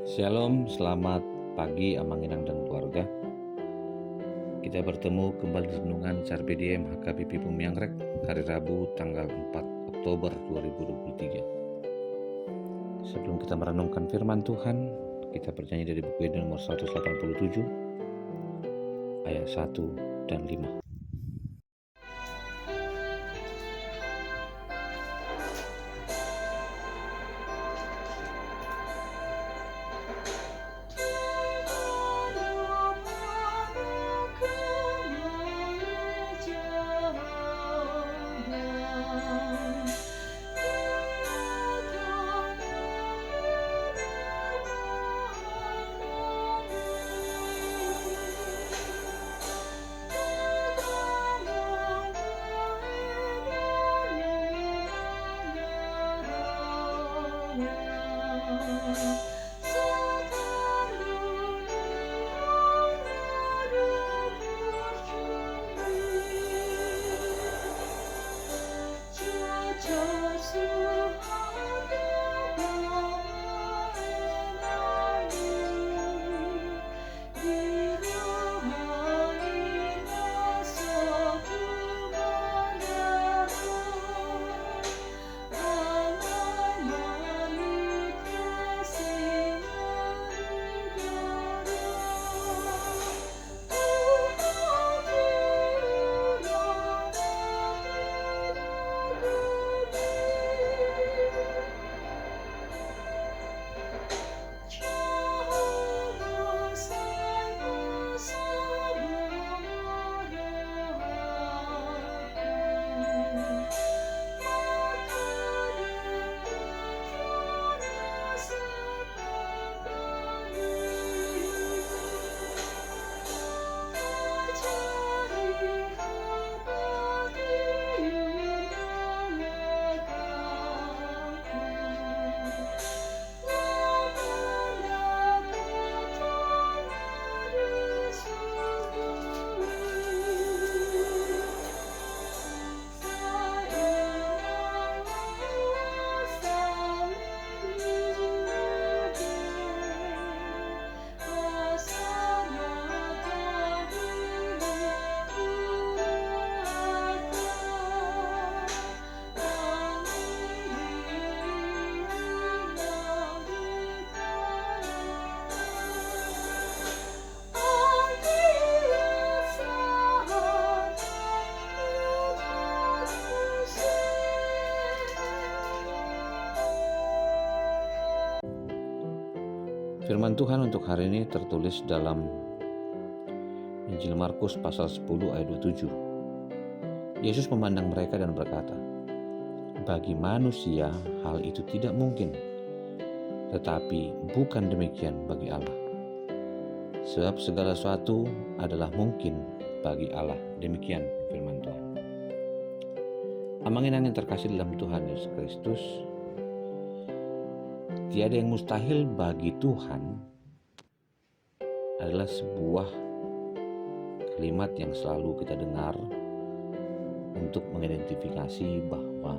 Shalom, selamat pagi Amanginang dan keluarga. Kita bertemu kembali di renungan Carpe Diem HKBP Pemiangrek hari Rabu tanggal 4 Oktober 2023. Sebelum kita merenungkan firman Tuhan, kita bernyanyi dari buku Yedid nomor 187 ayat 1 dan 5. Firman Tuhan untuk hari ini tertulis dalam Injil Markus pasal 10 ayat 27. Yesus memandang mereka dan berkata, "Bagi manusia hal itu tidak mungkin, tetapi bukan demikian bagi Allah. Sebab segala sesuatu adalah mungkin bagi Allah." Demikian firman Tuhan. Amanginang yang terkasih dalam Tuhan Yesus Kristus, tiada yang mustahil bagi Tuhan adalah sebuah kalimat yang selalu kita dengar untuk mengidentifikasi bahwa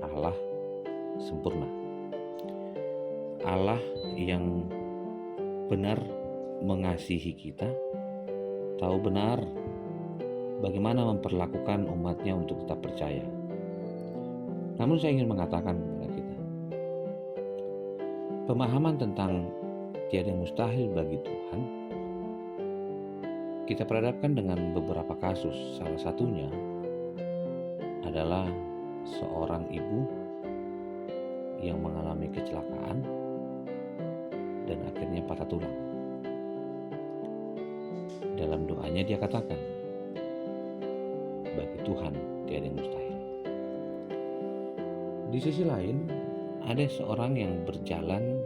Allah sempurna. Allah yang benar mengasihi kita, tahu benar bagaimana memperlakukan umatnya untuk tetap percaya. Namun saya ingin mengatakan kepada kita, pemahaman tentang tiada yang mustahil bagi Tuhan kita perhadapkan dengan beberapa kasus. Salah satunya adalah seorang ibu yang mengalami kecelakaan dan akhirnya patah tulang. Dalam doanya dia katakan, bagi Tuhan tiada yang mustahil. Di sisi lain, ada seorang yang berjalan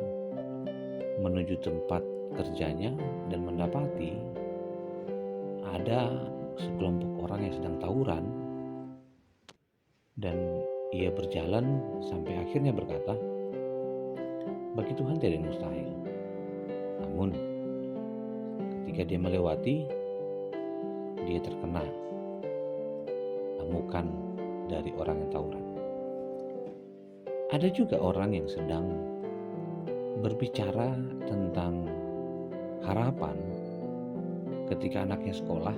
menuju tempat kerjanya dan mendapati ada sekelompok orang yang sedang tawuran, dan ia berjalan sampai akhirnya berkata, bagi Tuhan tidak ada yang mustahil. Namun ketika dia melewati, dia terkena amukan dari orang yang tawuran. Ada juga orang yang sedang berbicara tentang harapan ketika anaknya sekolah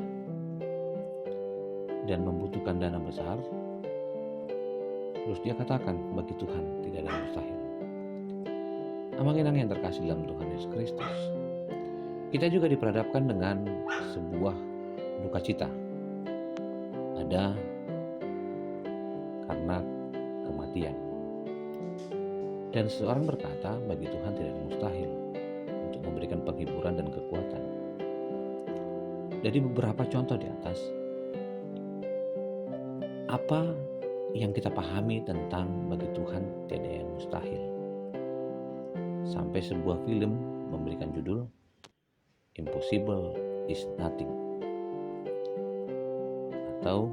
dan membutuhkan dana besar, terus dia katakan, bagi Tuhan tidak ada yang mustahil. Amak-inang yang terkasih dalam Tuhan Yesus Kristus, kita juga diperhadapkan dengan sebuah duka cita. Ada karena kematian. Dan seseorang berkata, bagi Tuhan tidak ada mustahil, untuk memberikan penghiburan dan kekuatan. Dari beberapa contoh di atas, apa yang kita pahami tentang bagi Tuhan tidak ada yang mustahil? Sampai sebuah film memberikan judul Impossible is Nothing, atau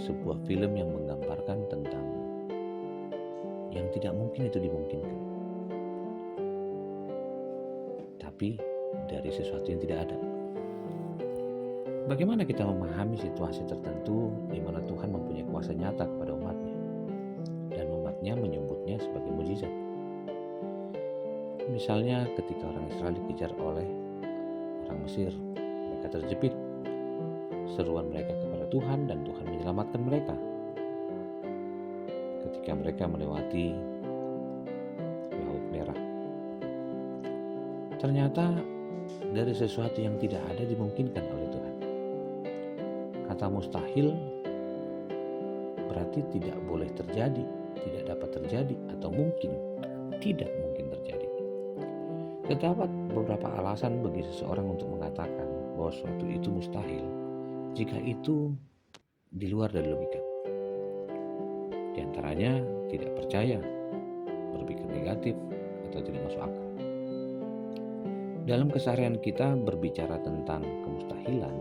sebuah film yang menggambarkan tentang yang tidak mungkin itu dimungkinkan, tapi dari sesuatu yang tidak ada. Bagaimana kita memahami situasi tertentu di mana Tuhan mempunyai kuasa nyata kepada umatnya, dan umatnya menyebutnya sebagai mukjizat. Misalnya ketika orang Israel dikejar oleh orang Mesir, mereka terjepit. Seruan mereka kepada Tuhan dan Tuhan menyelamatkan mereka. Ketika mereka melewati Laut Merah, ternyata dari sesuatu yang tidak ada dimungkinkan oleh Tuhan. Kata mustahil berarti tidak boleh terjadi, tidak dapat terjadi, atau mungkin tidak mungkin terjadi. Terdapat beberapa alasan bagi seseorang untuk mengatakan bahwa sesuatu itu mustahil jika itu di luar dari logika. Di antaranya tidak percaya, berpikir negatif, atau tidak masuk akal. Dalam keseharian kita berbicara tentang kemustahilan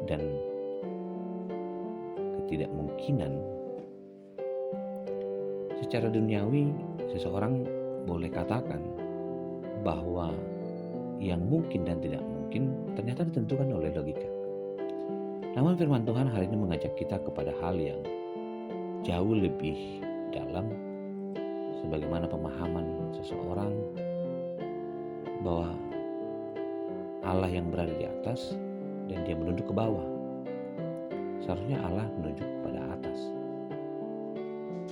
dan ketidakmungkinan, secara duniawi seseorang boleh katakan bahwa yang mungkin dan tidak mungkin ternyata ditentukan oleh logika. Namun firman Tuhan hari ini mengajak kita kepada hal yang jauh lebih dalam, sebagaimana pemahaman seseorang bahwa Allah yang berada di atas dan dia menunduk ke bawah. Seharusnya Allah menunjuk kepada atas.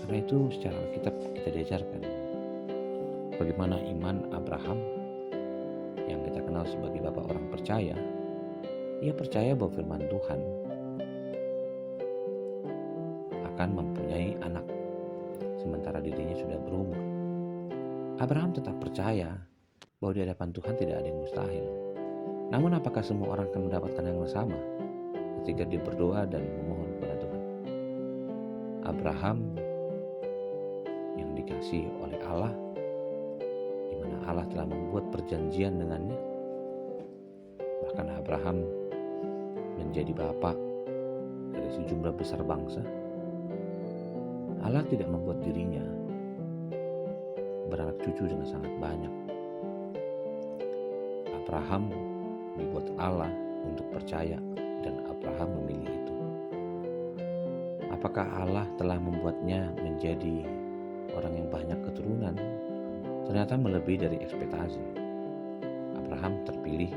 Karena itu secara Alkitab kita diajarkan bagaimana iman Abraham yang kita kenal sebagai bapak orang percaya. Ia percaya bahwa firman Tuhan akan mempunyai anak sementara dirinya sudah berumur. Abraham tetap percaya bahwa di hadapan Tuhan tidak ada yang mustahil. Namun apakah semua orang akan mendapatkan yang sama ketika dia berdoa dan memohon kepada Tuhan? Abraham yang dikasihi oleh Allah, di mana Allah telah membuat perjanjian dengannya. Bahkan Abraham menjadi bapak dari sejumlah besar bangsa. Allah tidak membuat dirinya beranak cucu dengan sangat banyak. Abraham dibuat Allah untuk percaya, dan Abraham memilih itu. Apakah Allah telah membuatnya menjadi orang yang banyak keturunan? Ternyata melebihi dari ekspektasi. Abraham terpilih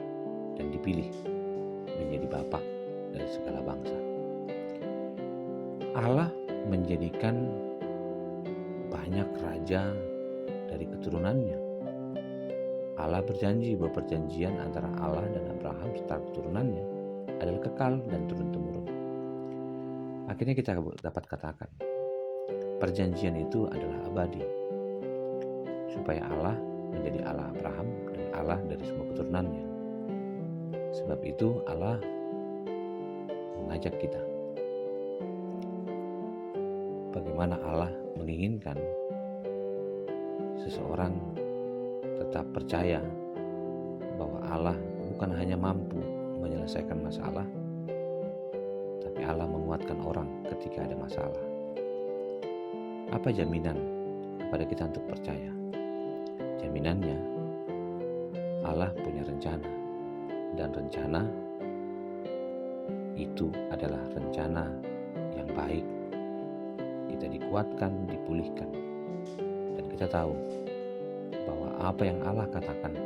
dan dipilih menjadi bapak dari segala bangsa. Allah menjadikan banyak raja dari keturunannya. Allah berjanji bahwa perjanjian antara Allah dan Abraham serta keturunannya adalah kekal dan turun-temurun. Akhirnya kita dapat katakan, perjanjian itu adalah abadi, supaya Allah menjadi Allah Abraham dan Allah dari semua keturunannya. Sebab itu Allah mengajak kita, bagaimana Allah menginginkan seseorang tetap percaya bahwa Allah bukan hanya mampu menyelesaikan masalah, tapi Allah menguatkan orang ketika ada masalah. Apa jaminan kepada kita untuk percaya? Jaminannya, Allah punya rencana, dan rencana itu adalah rencana yang baik. Kita dikuatkan, dipulihkan, kita tahu bahwa apa yang Allah katakan,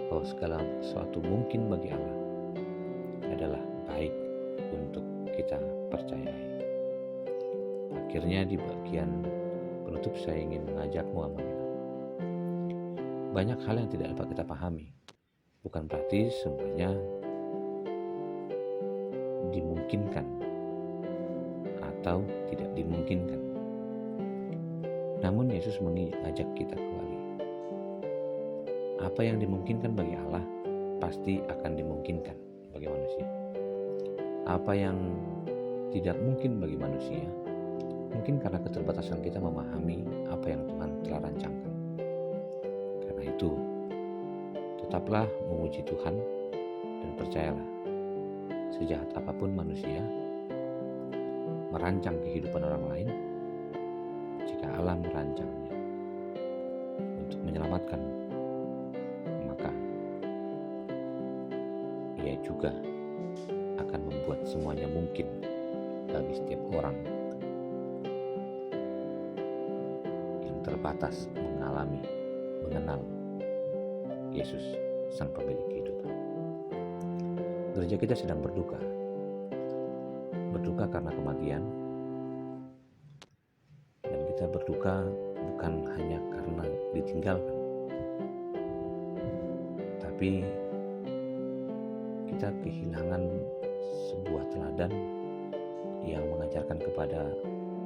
bahwa segala sesuatu mungkin bagi Allah, adalah baik untuk kita percayai. Akhirnya di bagian penutup saya ingin mengajakmu Amanda. Banyak hal yang tidak dapat kita pahami. Bukan berarti semuanya dimungkinkan atau tidak dimungkinkan. Namun Yesus mengajak kita kembali. Apa yang dimungkinkan bagi Allah pasti akan dimungkinkan bagi manusia. Apa yang tidak mungkin bagi manusia, mungkin karena keterbatasan kita memahami apa yang Tuhan telah rancangkan. Karena itu, tetaplah memuji Tuhan dan percayalah, sejahat apapun manusia merancang kehidupan orang lain, jika Allah merancangnya untuk menyelamatkan, maka Ia juga akan membuat semuanya mungkin bagi setiap orang yang terbatas mengenal Yesus, Sang Pemilik kehidupan. Gereja kita sedang berduka karena kematian, dan kita berduka bukan hanya karena ditinggalkan, tapi kita kehilangan sebuah teladan yang mengajarkan kepada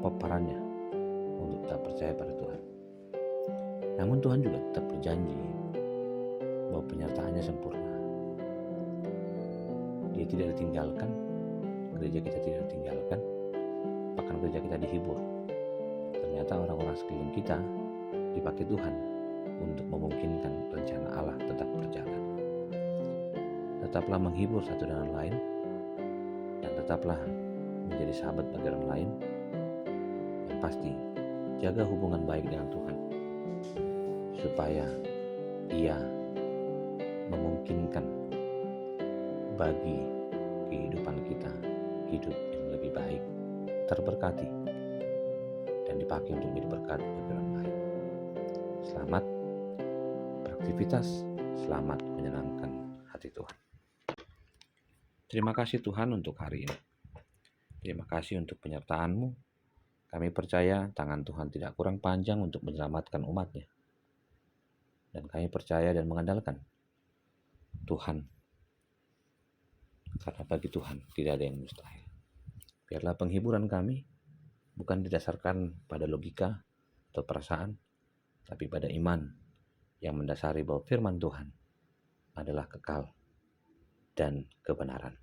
peparannya untuk tetap percaya pada Tuhan. Namun Tuhan juga tetap berjanji bahwa penyertaannya sempurna. Dia tidak ditinggalkan, gereja kita tidak ditinggalkan, bahkan gereja kita dihibur. Ternyata orang-orang sekeliling kita dipakai Tuhan untuk memungkinkan rencana Allah tetap berjalan. Tetaplah menghibur satu dengan lain, dan tetaplah menjadi sahabat bagi orang lain. Yang pasti, jaga hubungan baik dengan Tuhan, supaya Ia memungkinkan bagi kehidupan kita hidup yang lebih baik, terberkati, dan dipakai untuk menjadi berkat bagi orang lain. Selamat beraktivitas, selamat menyenangkan hati Tuhan. Terima kasih Tuhan untuk hari ini. Terima kasih untuk penyertaan-Mu. Kami percaya tangan Tuhan tidak kurang panjang untuk menyelamatkan umat-Nya. Dan kami percaya dan mengandalkan Tuhan, karena bagi Tuhan tidak ada yang mustahil. Biarlah penghiburan kami bukan didasarkan pada logika atau perasaan, tapi pada iman yang mendasari bahwa firman Tuhan adalah kekal dan kebenaran.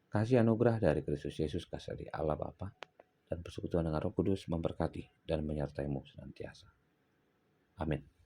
Kasih anugerah dari Kristus Yesus, kasih dari Allah Bapa, dan persekutuan dengan Roh Kudus memberkati dan menyertai-Mu senantiasa. Amin.